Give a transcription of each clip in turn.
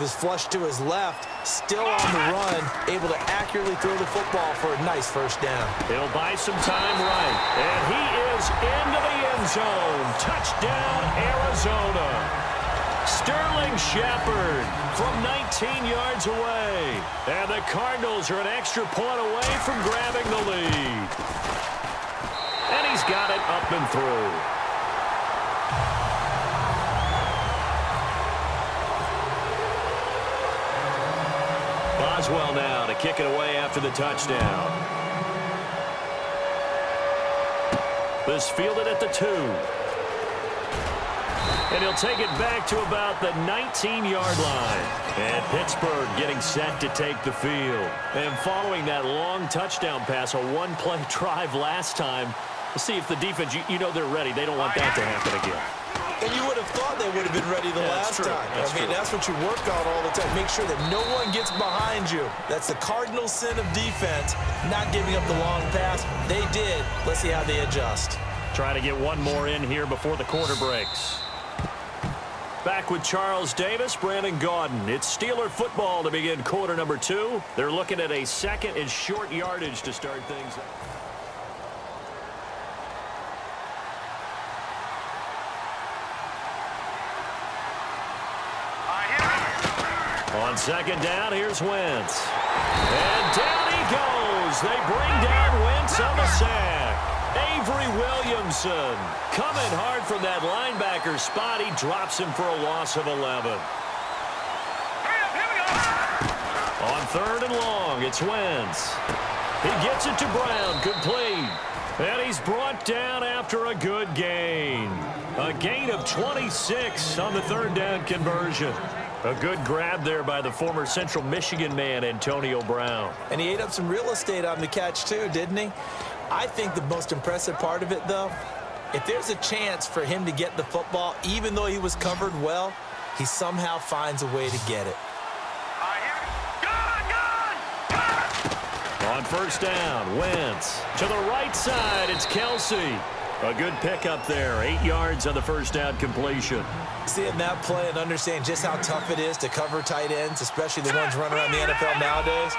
is flushed to his left, still on the run, able to accurately throw the football for a nice first down. He'll buy some time right. And he is into the end zone. Touchdown, Arizona. Sterling Shepard from 19 yards away. And the Cardinals are an extra point away from grabbing the lead. And he's got it up and through. Boswell now to kick it away after the touchdown. This fielded at the 2. And he'll take it back to about the 19-yard line. And Pittsburgh getting set to take the field. And following that long touchdown pass, a one-play drive last time, we'll see if the defense, you know they're ready. They don't want that to happen again. And you would have thought they would have been ready the last time. That's what you work on all the time. Make sure that no one gets behind you. That's the cardinal sin of defense, not giving up the long pass. They did. Let's see how they adjust. Trying to get one more in here before the quarter breaks. Back with Charles Davis, Brandon Gaudin. It's Steeler football to begin quarter number 2. They're looking at a second and short yardage to start things up. On second down, here's Wentz. And down he goes. They bring down Wentz on the sack. Avery Williamson coming hard from that linebacker spot. He drops him for a loss of 11. On third and long, it's Wentz. He gets it to Brown, complete. And he's brought down after a good gain. A gain of 26 on the third down conversion. A good grab there by the former Central Michigan man, Antonio Brown. And he ate up some real estate on the catch, too, didn't he? I think the most impressive part of it, though, if there's a chance for him to get the football, even though he was covered well, he somehow finds a way to get it. On first down, Wentz. To the right side, it's Kelsey. A good pickup there. 8 yards on the first down completion. Seeing that play and understand just how tough it is to cover tight ends, especially the ones running around the NFL nowadays,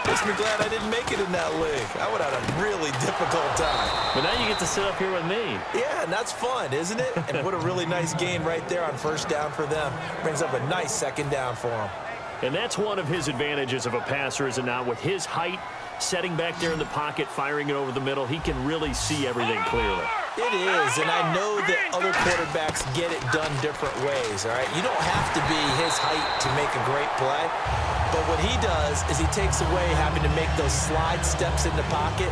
makes me glad I didn't make it in that league. I would have had a really difficult time. But now you get to sit up here with me. Yeah, and that's fun, isn't it? And what a really nice gain right there on first down for them. Brings up a nice second down for them. And that's one of his advantages of a passer, is it not? With his height, setting back there in the pocket, firing it over the middle, he can really see everything clearly. It is, and I know that other quarterbacks get it done different ways, all right? You don't have to be his height to make a great play, but what he does is he takes away having to make those slide steps in the pocket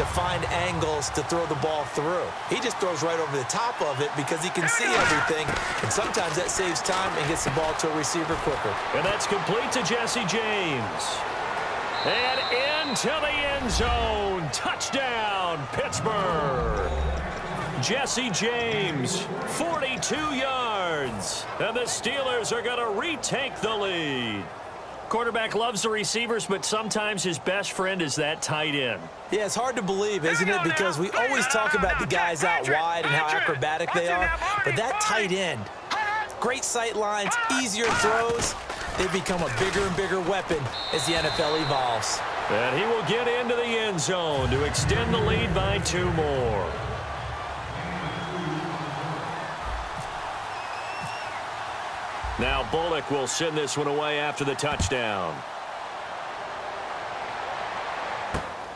to find angles to throw the ball through. He just throws right over the top of it because he can see everything, and sometimes that saves time and gets the ball to a receiver quicker. And that's complete to Jesse James. And into the end zone. Touchdown, Pittsburgh. Jesse James, 42 yards. And the Steelers are going to retake the lead. Quarterback loves the receivers, but sometimes his best friend is that tight end. Yeah, it's hard to believe, isn't it? Because we always talk about the guys out wide and how acrobatic they are. But that tight end, great sight lines, easier throws, they become a bigger and bigger weapon as the NFL evolves. And he will get into the end zone to extend the lead by 2 more. Now Bullock will send this one away after the touchdown.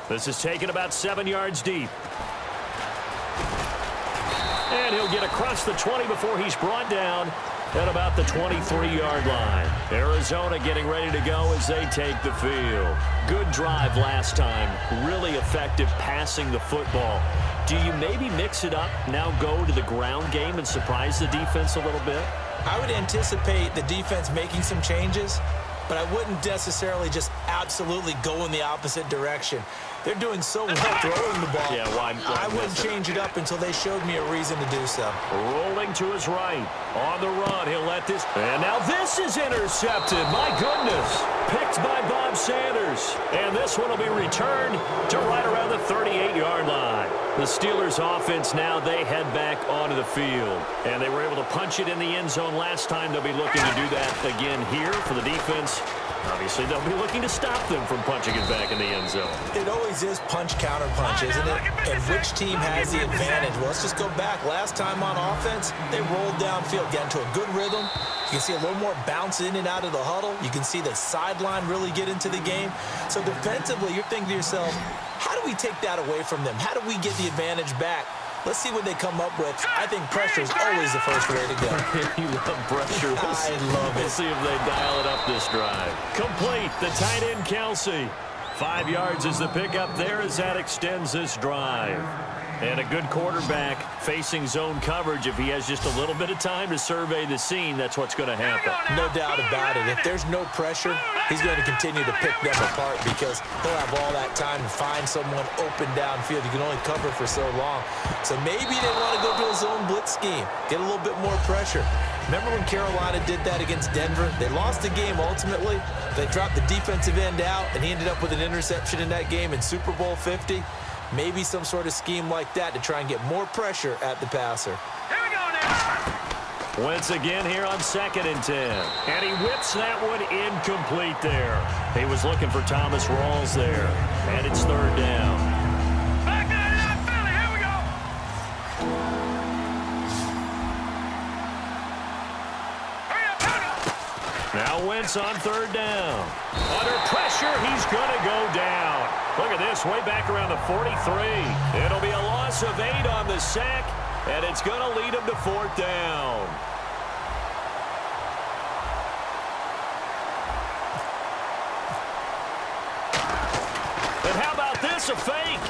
This is taken about 7 yards deep. And he'll get across the 20 before he's brought down at about the 23-yard line. Arizona getting ready to go as they take the field. Good drive last time. Really effective passing the football. Do you maybe mix it up, now go to the ground game and surprise the defense a little bit? I would anticipate the defense making some changes, but I wouldn't necessarily just absolutely go in the opposite direction. They're doing so well throwing the ball. I wouldn't change it up until they showed me a reason to do so. Rolling to his right. On the run, he'll let this. And now this is intercepted. My goodness. Picked by Bob Sanders. And this one will be returned to right around the 38-yard line. The Steelers offense now, they head back onto the field. And they were able to punch it in the end zone last time. They'll be looking to do that again here for the defense. Obviously, they'll be looking to stop them from punching it back in the end zone. It always is punch-counter punch, isn't it? And which team has the advantage? Well, let's just go back. Last time on offense, they rolled downfield, got into a good rhythm. You can see a little more bounce in and out of the huddle. You can see the sideline really get into the game. So defensively, you're thinking to yourself, how do we take that away from them? How do we get the advantage back? Let's see what they come up with. I think pressure is always the first way to go. You love pressure. I love it. We'll see if they dial it up this drive. Complete, the tight end, Kelsey. 5 yards is the pickup there as that extends this drive. And a good quarterback facing zone coverage. If he has just a little bit of time to survey the scene, that's what's going to happen. No doubt about it. If there's no pressure, he's going to continue to pick them apart because he'll have all that time to find someone open downfield. You can only cover for so long. So maybe they want to go to a zone blitz scheme, get a little bit more pressure. Remember when Carolina did that against Denver? They lost the game ultimately. They dropped the defensive end out, and he ended up with an interception in that game in Super Bowl 50. Maybe some sort of scheme like that to try and get more pressure at the passer. Here we go now. Once again here on 2nd and 10. And he whips that one incomplete there. He was looking for Thomas Rawls there. And it's 3rd down. Back to the NFL. Here we go. Hurry up, hurry up. Now Wentz on 3rd down. Under pressure, he's going to go down. Look at this, way back around the 43. It'll be a loss of 8 on the sack, and it's going to lead him to 4th down. And how about this, a fake?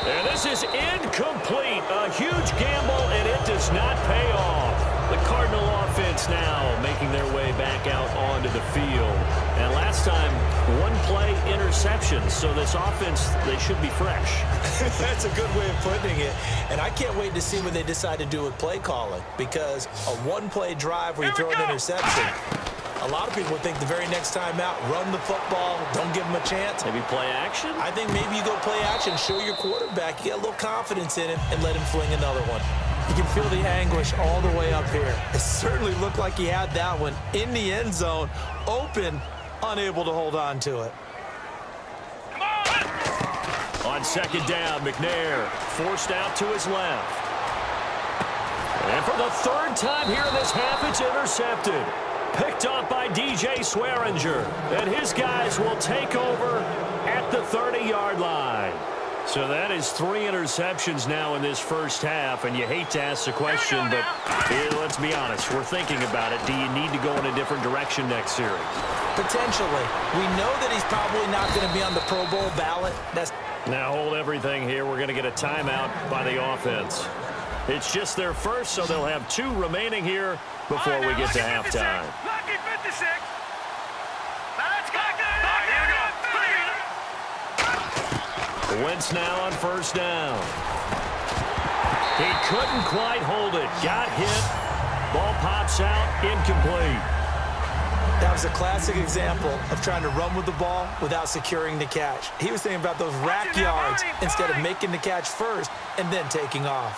And this is incomplete. A huge gamble, and it does not pay off. The Cardinal offense now making their way back out onto the field. And last time, 1-play interception. So this offense, they should be fresh. That's a good way of putting it. And I can't wait to see what they decide to do with play calling. Because a 1-play drive where you throw an interception, a lot of people think the very next time out, run the football, don't give them a chance. Maybe play action? I think maybe you go play action, show your quarterback, you get a little confidence in him, and let him fling another one. You can feel the anguish all the way up here. It certainly looked like he had that one in the end zone, open, unable to hold on to it. On 2nd down, McNair forced out to his left. And for the 3rd time here in this half, it's intercepted. Picked off by DJ Swearinger. And his guys will take over at the 30-yard line. So that is 3 interceptions now in this first half, and you hate to ask the question, but let's be honest, we're thinking about it. Do you need to go in a different direction next series? Potentially. We know that he's probably not going to be on the Pro Bowl ballot. Now hold everything here. We're going to get a timeout by the offense. It's just their first, so they'll have 2 remaining here before we get to halftime. Lucky 56. Let's go. Wentz now on 1st down. He couldn't quite hold it. Got hit. Ball pops out. Incomplete. That was a classic example of trying to run with the ball without securing the catch. He was thinking about those rack yards instead of making the catch first and then taking off.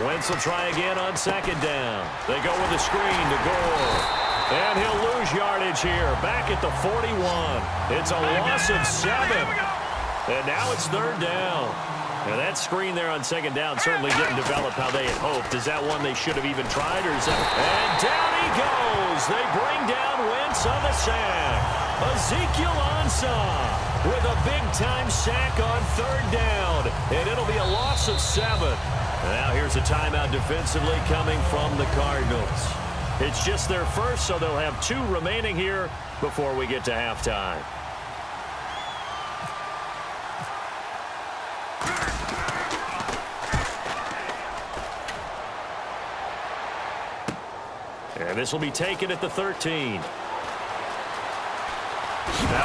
Wentz will try again on 2nd down. They go with a screen to Gore. And he'll lose yardage here. Back at the 41. It's a loss of 7. And now it's 3rd down. Now that screen there on 2nd down certainly didn't develop how they had hoped. Is that one they should have even tried? Or is that... And down he goes. They bring down Wentz on the sack. Ezekiel Ansah with a big-time sack on 3rd down. And it'll be a loss of 7. Now here's a timeout defensively coming from the Cardinals. It's just their first, so they'll have 2 remaining here before we get to halftime. And this will be taken at the 13. Now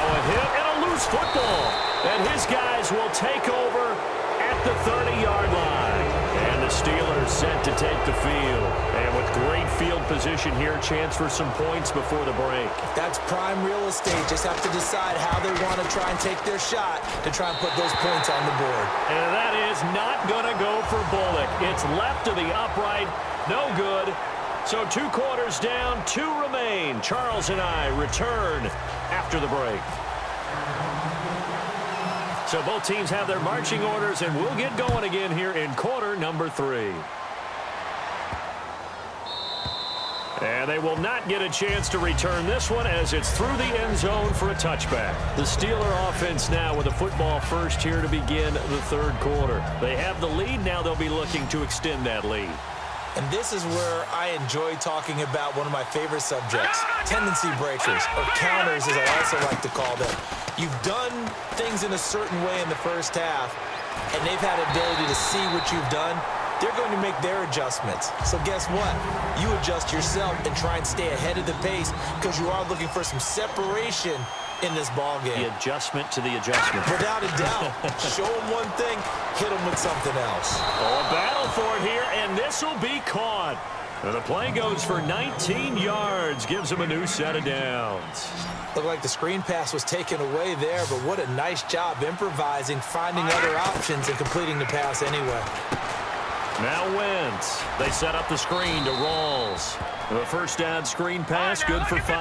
a hit and a loose football. And his guys will take over at the 30-yard line. And the Steelers set to take the field. And with great field position here, chance for some points before the break. That's prime real estate. Just have to decide how they want to try and take their shot to try and put those points on the board. And that is not going to go for Bullock. It's left to the upright. No good. So 2 quarters down, 2 remain. Charles and I return after the break. So both teams have their marching orders, and we'll get going again here in quarter number 3. And they will not get a chance to return this one as it's through the end zone for a touchback. The Steeler offense now with a football first here to begin the 3rd quarter. They have the lead. Now they'll be looking to extend that lead. And this is where I enjoy talking about one of my favorite subjects, tendency breakers, or counters as I also like to call them. You've done things in a certain way in the first half, and they've had the ability to see what you've done. They're going to make their adjustments. So guess what? You adjust yourself and try and stay ahead of the pace because you are looking for some separation in this ball game. The adjustment to the adjustment. Without a doubt. Show them one thing, hit them with something else. Oh, a battle for it here, and this will be caught. And the play goes for 19 yards, gives him a new set of downs. Looked like the screen pass was taken away there, but what a nice job improvising, finding other options, and completing the pass anyway. Now Wentz. They set up the screen to Rawls. The first down screen pass, good for 5.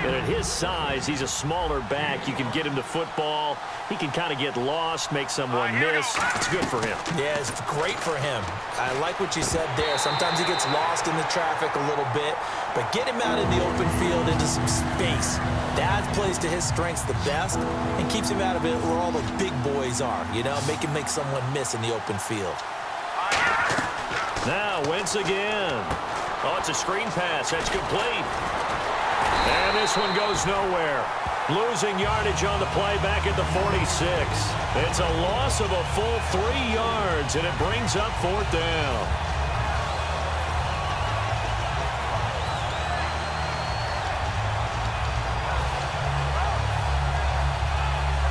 And at his size, he's a smaller back. You can get him to football. He can kind of get lost, make someone miss. It's good for him. Yeah, it's great for him. I like what you said there. Sometimes he gets lost in the traffic a little bit, but get him out in the open field into some space. That plays to his strengths the best and keeps him out of it where all the big boys are, you know, make him make someone miss in the open field. Now Wentz again. Oh, it's a screen pass. That's complete. And this one goes nowhere. Losing yardage on the play back at the 46. It's a loss of a full 3 yards, and it brings up 4th down.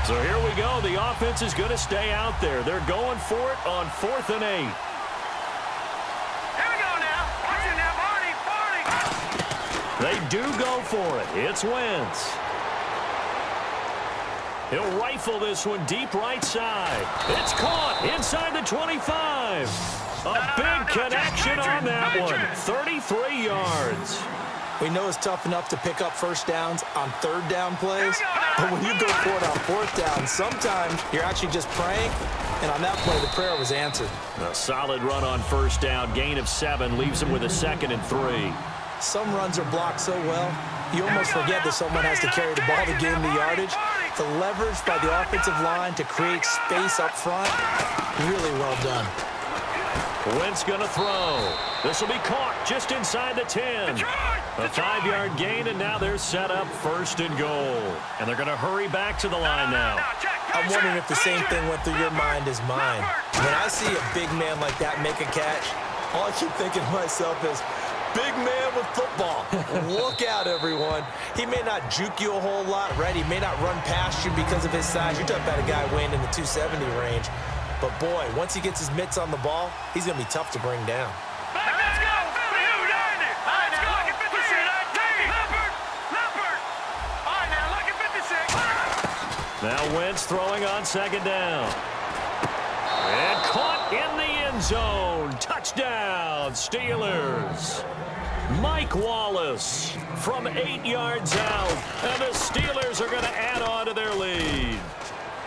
So here we go. The offense is going to stay out there. They're going for it on 4th and 8. They do go for it. It's Wentz. He'll rifle this one deep right side. It's caught inside the 25. A big connection on that one. 33 yards. We know it's tough enough to pick up first downs on 3rd down plays, but when you go for it on 4th down, sometimes you're actually just praying, and on that play, the prayer was answered. A solid run on 1st down. Gain of 7 leaves him with a 2nd and 3. Some runs are blocked so well, you almost forget that someone has to carry the ball to gain the yardage. The leverage by the offensive line to create space up front, really well done. Wentz going to throw. This will be caught just inside the 10. A 5-yard gain, and now they're set up 1st and goal. And they're going to hurry back to the line now. I'm wondering if the same thing went through your mind as mine. When I see a big man like that make a catch, all I keep thinking to myself is, big man with football. Look out, everyone. He may not juke you a whole lot, right? He may not run past you because of his size. You're talking about a guy weighing in the 270 range. But, boy, once he gets his mitts on the ball, he's going to be tough to bring down. Let's go. Now Wentz throwing on 2nd down. And caught in the end zone. Touchdown, Steelers. Mike Wallace from 8 yards out. And the Steelers are going to add on to their lead.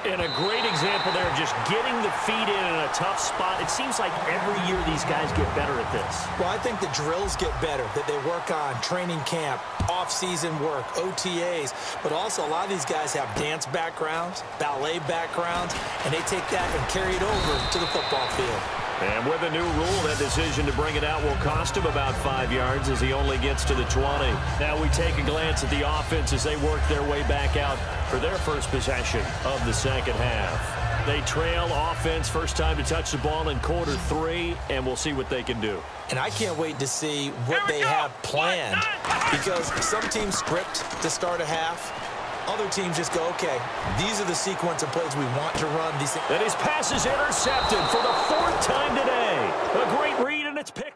And a great example there of just getting the feet in a tough spot. It seems like every year these guys get better at this. Well, I think the drills get better, that they work on training camp, off-season work, OTAs, but also a lot of these guys have dance backgrounds, ballet backgrounds, and they take that and carry it over to the football field. And with a new rule, that decision to bring it out will cost him about 5 yards as he only gets to the 20. Now we take a glance at the offense as they work their way back out for their first possession of the 2nd half. They trail offense, first time to touch the ball in quarter 3, and we'll see what they can do. And I can't wait to see what they have planned, because some teams script to start a half. Other teams just go, okay, these are the sequence of plays we want to run. And his pass is intercepted for the 4th time today. A It's picked